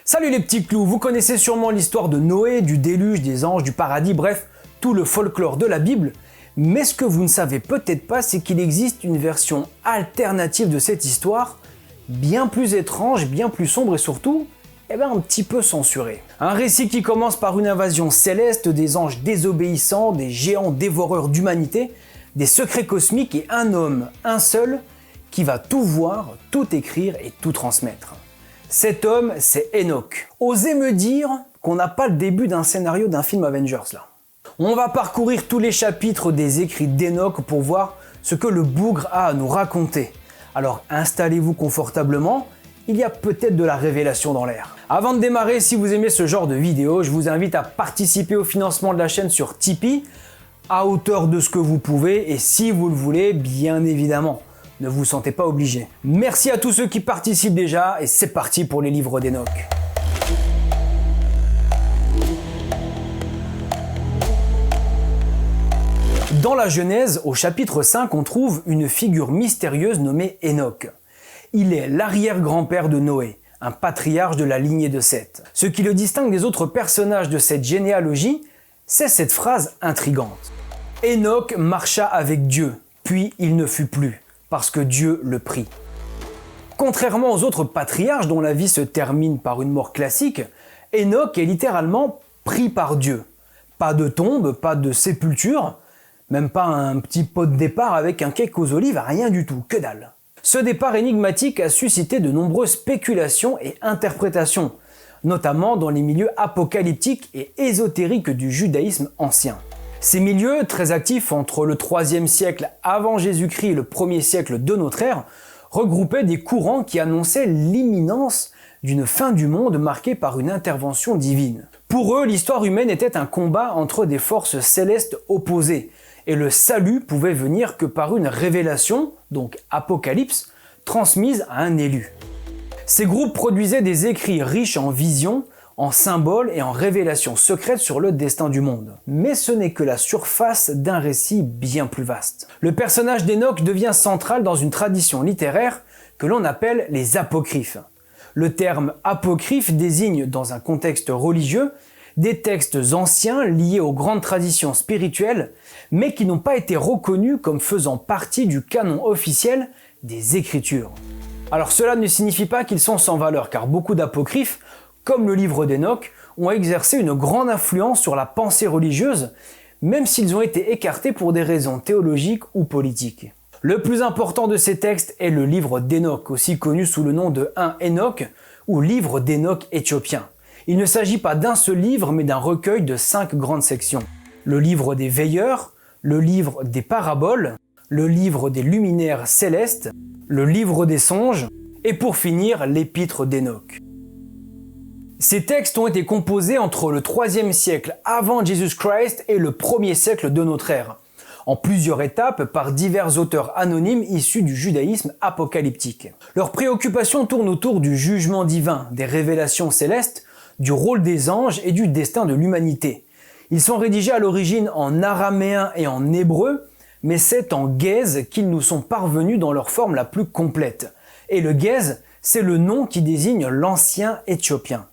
Salut les petits clous, vous connaissez sûrement l'histoire de Noé, du déluge, des anges, du paradis, bref, tout le folklore de la Bible. Mais ce que vous ne savez peut-être pas, c'est qu'il existe une version alternative de cette histoire, bien plus étrange, bien plus sombre et surtout, un petit peu censurée. Un récit qui commence par une invasion céleste, des anges désobéissants, des géants dévoreurs d'humanité, des secrets cosmiques et un homme, un seul, qui va tout voir, tout écrire et tout transmettre. Cet homme, c'est Enoch. Osez me dire qu'on n'a pas le début d'un scénario d'un film Avengers là. On va parcourir tous les chapitres des écrits d'Enoch pour voir ce que le bougre a à nous raconter. Alors installez-vous confortablement, il y a peut-être de la révélation dans l'air. Avant de démarrer, si vous aimez ce genre de vidéo, je vous invite à participer au financement de la chaîne sur Tipeee, à hauteur de ce que vous pouvez et si vous le voulez, bien évidemment. Ne vous sentez pas obligé. Merci à tous ceux qui participent déjà et c'est parti pour les livres d'Enoch. Dans la Genèse, au chapitre 5, on trouve une figure mystérieuse nommée Enoch. Il est l'arrière-grand-père de Noé, un patriarche de la lignée de Seth. Ce qui le distingue des autres personnages de cette généalogie, c'est cette phrase intrigante. Enoch marcha avec Dieu, puis il ne fut plus, parce que Dieu le prit. Contrairement aux autres patriarches dont la vie se termine par une mort classique, Enoch est littéralement pris par Dieu. Pas de tombe, pas de sépulture, même pas un petit pot de départ avec un cake aux olives, rien du tout, que dalle. Ce départ énigmatique a suscité de nombreuses spéculations et interprétations, notamment dans les milieux apocalyptiques et ésotériques du judaïsme ancien. Ces milieux, très actifs entre le 3e siècle avant Jésus-Christ et le 1er siècle de notre ère, regroupaient des courants qui annonçaient l'imminence d'une fin du monde marquée par une intervention divine. Pour eux, l'histoire humaine était un combat entre des forces célestes opposées, et le salut pouvait venir que par une révélation, donc apocalypse, transmise à un élu. Ces groupes produisaient des écrits riches en visions, en symboles et en révélations secrètes sur le destin du monde. Mais ce n'est que la surface d'un récit bien plus vaste. Le personnage d'Enoch devient central dans une tradition littéraire que l'on appelle les apocryphes. Le terme apocryphe désigne, dans un contexte religieux, des textes anciens liés aux grandes traditions spirituelles, mais qui n'ont pas été reconnus comme faisant partie du canon officiel des Écritures. Alors cela ne signifie pas qu'ils sont sans valeur, car beaucoup d'apocryphes, comme le livre d'Enoch, ont exercé une grande influence sur la pensée religieuse, même s'ils ont été écartés pour des raisons théologiques ou politiques. Le plus important de ces textes est le livre d'Enoch, aussi connu sous le nom de 1 Enoch, ou livre d'Enoch éthiopien. Il ne s'agit pas d'un seul livre, mais d'un recueil de 5 grandes sections. Le livre des veilleurs, le livre des paraboles, le livre des luminaires célestes, le livre des songes, et pour finir, l'épître d'Enoch. Ces textes ont été composés entre le 3e siècle avant Jésus-Christ et le 1er siècle de notre ère, en plusieurs étapes par divers auteurs anonymes issus du judaïsme apocalyptique. Leurs préoccupations tournent autour du jugement divin, des révélations célestes, du rôle des anges et du destin de l'humanité. Ils sont rédigés à l'origine en araméen et en hébreu, mais c'est en guèze qu'ils nous sont parvenus dans leur forme la plus complète. Et le guèze, c'est le nom qui désigne l'ancien éthiopien.